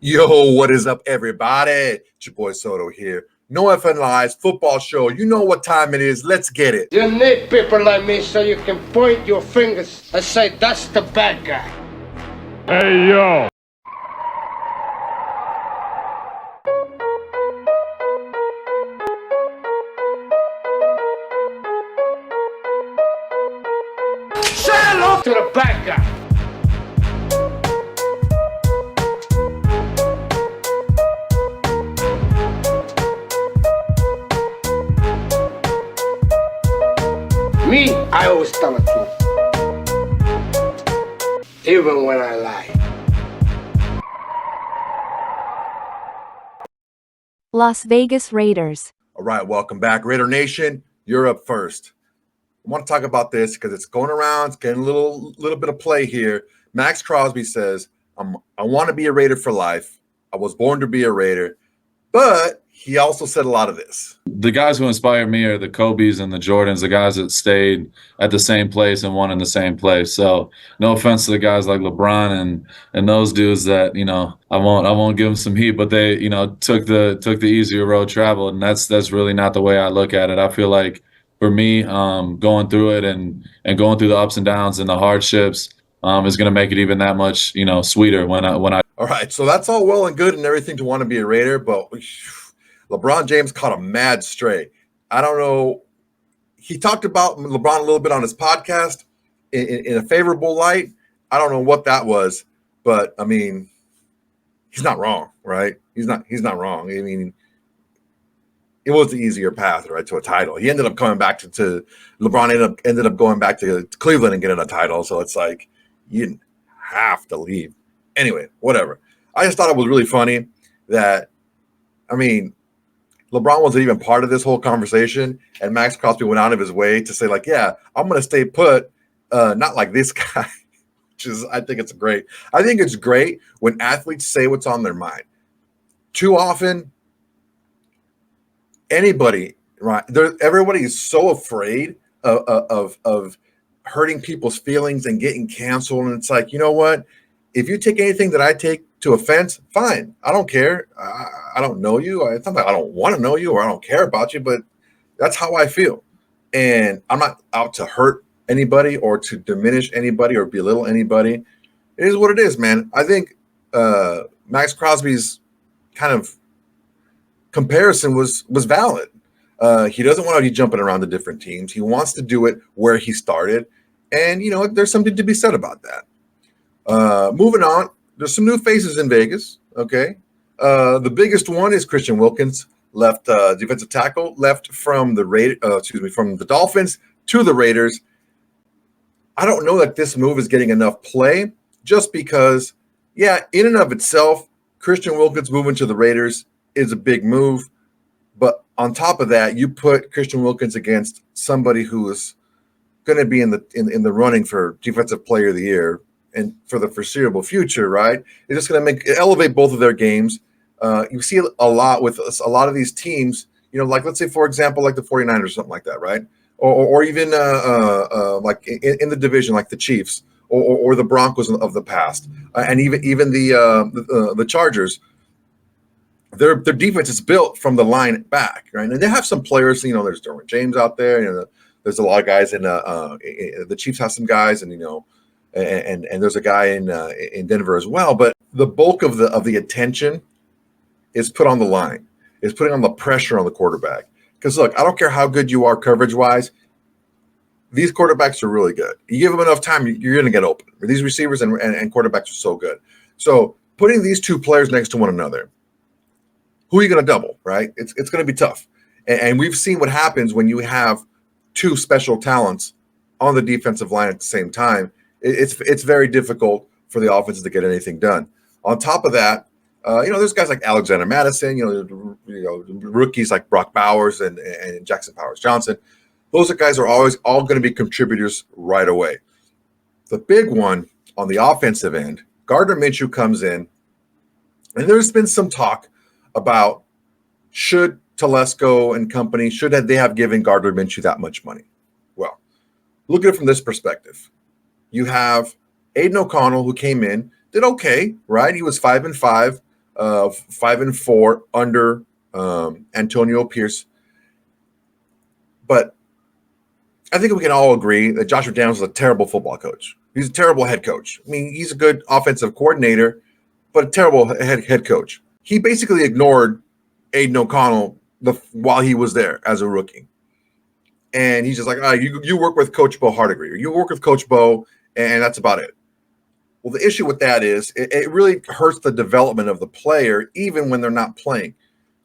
Yo, what is up, everybody? It's your boy Soto here. No effing lies, football show. You know what time it is. Let's get it. You need people like me so you can point your fingers and say, that's the bad guy. Hey, yo. Say hello to the bad guy. Me, I always tell the truth. Even when I lie. Las Vegas Raiders. All right, welcome back. Raider Nation, you're up first. I want to talk about this because it's going around. It's getting a little bit of play here. Maxx Crosby says, I want to be a Raider for life. I was born to be a Raider. But he also said a lot of this. The guys who inspire me are the Kobes and the Jordans, the guys that stayed at the same place and won in the same place. So no offense to the guys like Lebron and those dudes that, I won't give them some heat, but they, took the easier road travel. And that's really not the way I look at it. I feel like for me, going through it and going through the ups and downs and the hardships is going to make it even that much, sweeter when I. All right. So that's all well and good and everything to want to be a Raider, but LeBron James caught a mad stray. I don't know. He talked about LeBron a little bit on his podcast in a favorable light. I don't know what that was, but I mean, he's not wrong, right? He's not wrong. I mean, it was the easier path, right, to a title. He ended up coming back to LeBron ended up going back to Cleveland and getting a title. So it's like you didn't have to leave. Anyway, whatever. I just thought it was really funny that, I mean, LeBron wasn't even part of this whole conversation, and Maxx Crosby went out of his way to say, like, yeah, I'm going to stay put, not like this guy, which is, I think it's great. I think it's great when athletes say what's on their mind. Too often, anybody, right? Everybody is so afraid of hurting people's feelings and getting canceled, and it's like, you know what? If you take anything that I take to offense, fine. I don't care. I don't know you. It's not like I don't want to know you or I don't care about you, but that's how I feel. And I'm not out to hurt anybody or to diminish anybody or belittle anybody. It is what it is, man. I think Maxx Crosby's kind of comparison was valid. He doesn't want to be jumping around to different teams. He wants to do it where he started. And, there's something to be said about that. Moving on, there's some new faces in Vegas. Okay, the biggest one is Christian Wilkins, left defensive tackle, left from from the Dolphins to the Raiders. I don't know that this move is getting enough play, just because, yeah, in and of itself, Christian Wilkins moving to the Raiders is a big move. But on top of that, you put Christian Wilkins against somebody who is going to be in the running for Defensive Player of the Year. And for the foreseeable future, right? It's just going to elevate both of their games. You see a lot with a lot of these teams, like let's say, for example, like the 49ers or something like that, right? Or even like in the division, like the Chiefs or the Broncos of the past, and even the Chargers. Their defense is built from the line back, right? And they have some players, there's Derwin James out there, there's a lot of guys in the Chiefs have some guys, and and there's a guy in Denver as well, but the bulk of the attention is put on the line, is putting on the pressure on the quarterback. Because look, I don't care how good you are coverage wise, these quarterbacks are really good. You give them enough time, you're going to get open. These receivers and quarterbacks are so good. So putting these two players next to one another, who are you going to double, right? It's going to be tough, and we've seen what happens when you have two special talents on the defensive line at the same time. It's very difficult for the offense to get anything done. On top of that, there's guys like Alexander Mattison, rookies like Brock Bowers and Jackson Powers-Johnson. Those are guys who are always all going to be contributors right away. The big one on the offensive end, Gardner Minshew comes in, and there's been some talk about should Telesco and company, should they have given Gardner Minshew that much money? Well, look at it from this perspective. You have Aidan O'Connell, who came in, did okay, right? He was 5-5, 5-4 under Antonio Pierce. But I think we can all agree that Josh McDaniels is a terrible football coach. He's a terrible head coach. I mean, he's a good offensive coordinator, but a terrible head coach. He basically ignored Aidan O'Connell while he was there as a rookie. And he's just like, you work with Coach Bo Hardigree, or you work with Coach Bo, and that's about it. Well, the issue with that is it really hurts the development of the player, even when they're not playing.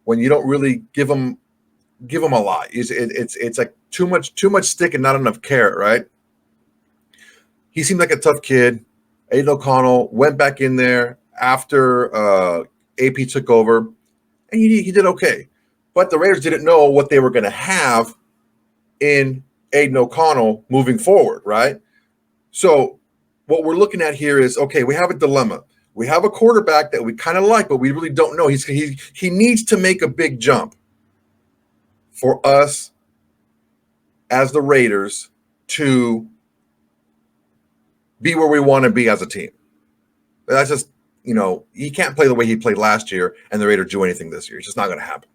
When you don't really give them a lot, it's like too much stick and not enough carrot, right? He seemed like a tough kid. Aidan O'Connell went back in there after AP took over, and he did okay. But the Raiders didn't know what they were going to have in Aidan O'Connell moving forward, right? So what we're looking at here is, okay, we have a dilemma. We have a quarterback that we kind of like, but we really don't know. He needs to make a big jump for us as the Raiders to be where we want to be as a team. That's just, he can't play the way he played last year and the Raiders do anything this year. It's just not going to happen.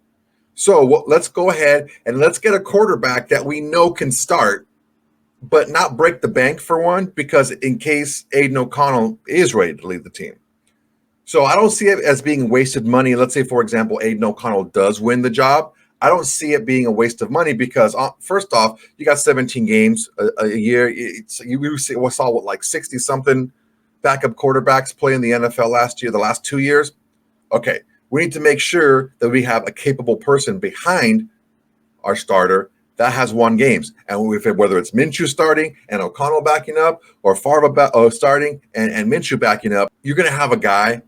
So let's go ahead and let's get a quarterback that we know can start, but not break the bank for one, because in case Aidan O'Connell is ready to lead the team. So I don't see it as being wasted money. Let's say, for example, Aidan O'Connell does win the job. I don't see it being a waste of money because, first off, you got 17 games a year. We saw like 60-something backup quarterbacks play in the NFL last year, the last 2 years. Okay, we need to make sure that we have a capable person behind our starter that has won games. And whether it's Minshew starting and O'Connell backing up, or Favre starting and Minshew backing up, you're going to have a guy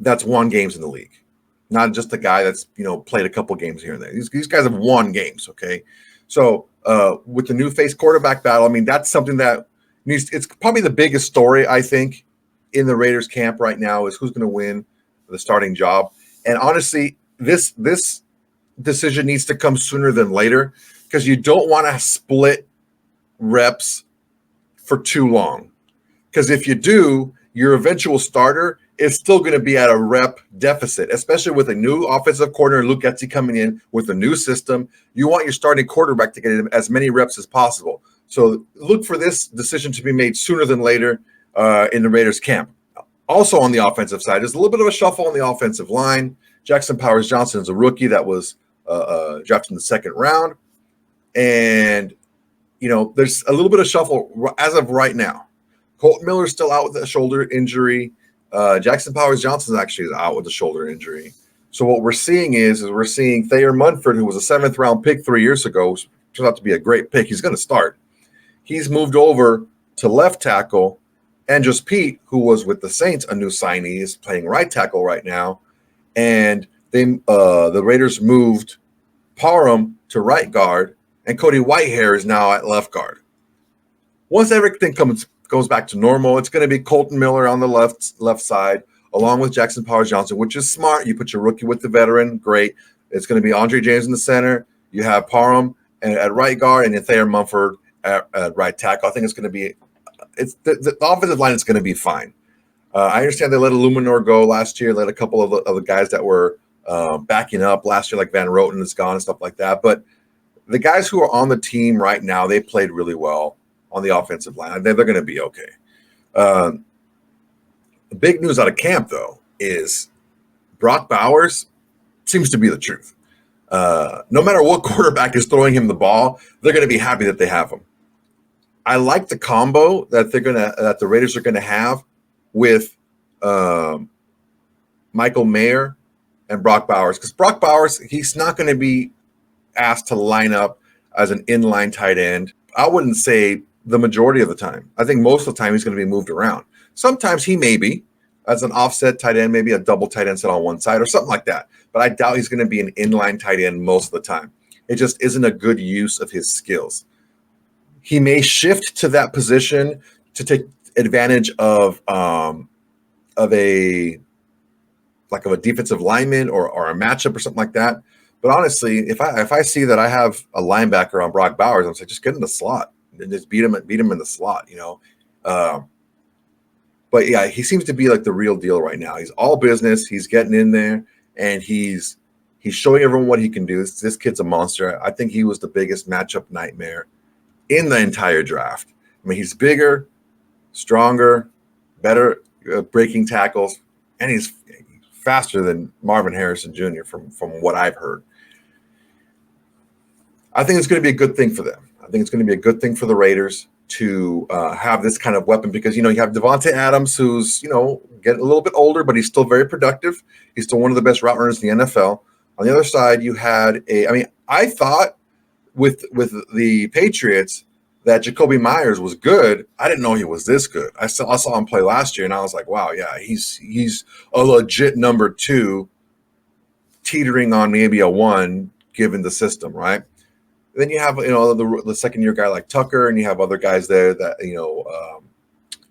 that's won games in the league. Not just a guy that's, played a couple games here and there. These guys have won games, okay? So with the new face quarterback battle, I mean, that's something that it's probably the biggest story, I think, in the Raiders camp right now is who's going to win the starting job. And honestly, this decision needs to come sooner than later, because you don't want to split reps for too long. Because if you do, your eventual starter is still going to be at a rep deficit, especially with a new offensive coordinator, Luke Getsy, coming in with a new system. You want your starting quarterback to get as many reps as possible. So look for this decision to be made sooner than later in the Raiders camp. Also on the offensive side, there's a little bit of a shuffle on the offensive line. Jackson Powers-Johnson is a rookie that was drafted in the second round. And, there's a little bit of shuffle as of right now. Colton Miller's still out with a shoulder injury. Jackson Powers-Johnson actually is out with a shoulder injury. So what we're seeing is we're seeing Thayer Munford, who was a 7th-round pick 3 years ago, turned out to be a great pick. He's going to start. He's moved over to left tackle. Andres Pete, who was with the Saints, a new signee, is playing right tackle right now. And the Raiders moved Parham to right guard, and Cody Whitehair is now at left guard. Once everything goes back to normal, it's going to be Colton Miller on the left side, along with Jackson Powers-Johnson, which is smart. You put your rookie with the veteran, great. It's going to be Andre James in the center. You have Parham at right guard, and then Thayer Munford at right tackle. I think it's going to be the offensive line is going to be fine. I understand they let Illuminor go last year, let a couple of the guys that were backing up last year, like Van Roten is gone and stuff like that. But the guys who are on the team right now, they played really well on the offensive line. They're going to be okay. The big news out of camp, though, is Brock Bowers seems to be the truth. No matter what quarterback is throwing him the ball, they're going to be happy that they have him. I like the combo that the Raiders are going to have with Michael Mayer and Brock Bowers, because Brock Bowers, he's not going to be asked to line up as an inline tight end. I wouldn't say the majority of the time. I think most of the time he's going to be moved around. Sometimes he may be as an offset tight end, maybe a double tight end set on one side or something like that. But I doubt he's going to be an inline tight end most of the time. It just isn't a good use of his skills. He may shift to that position to take advantage of a defensive lineman or a matchup or something like that. But honestly, if I see that I have a linebacker on Brock Bowers, I'm saying just get in the slot and just beat him in the slot, But But yeah, he seems to be like the real deal right now. He's all business. He's getting in there, and he's showing everyone what he can do. This kid's a monster. I think he was the biggest matchup nightmare in the entire draft. I mean, he's bigger, stronger, better breaking tackles, and he's faster than Marvin Harrison Jr. from what I've heard. I think it's going to be a good thing for them. I think it's going to be a good thing for the Raiders to have this kind of weapon because, you have Devontae Adams, who's, getting a little bit older, but he's still very productive. He's still one of the best route runners in the NFL. On the other side, you had I thought with the Patriots that Jacoby Myers was good. I didn't know he was this good. I saw him play last year, and I was like, wow, yeah, he's a legit number 2, teetering on maybe a 1 given the system, right? Then you have the second-year guy like Tucker, and you have other guys there that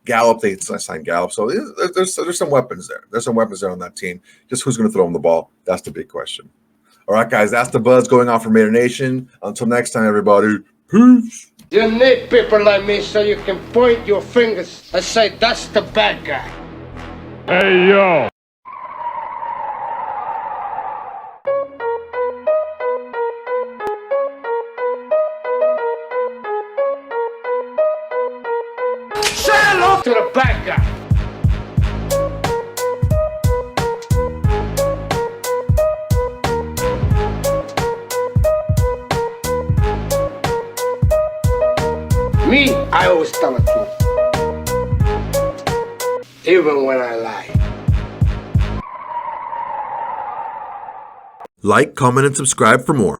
Gallup. They signed Gallup, so there's some weapons there. There's some weapons there on that team. Just who's going to throw him the ball? That's the big question. All right, guys, that's the buzz going on from Raider Nation. Until next time, everybody, peace. You need people like me so you can point your fingers and say, that's the bad guy. Hey, yo. Say hello to the bad guy. Me, I always tell the truth. Even when I lie. Like, comment, and subscribe for more.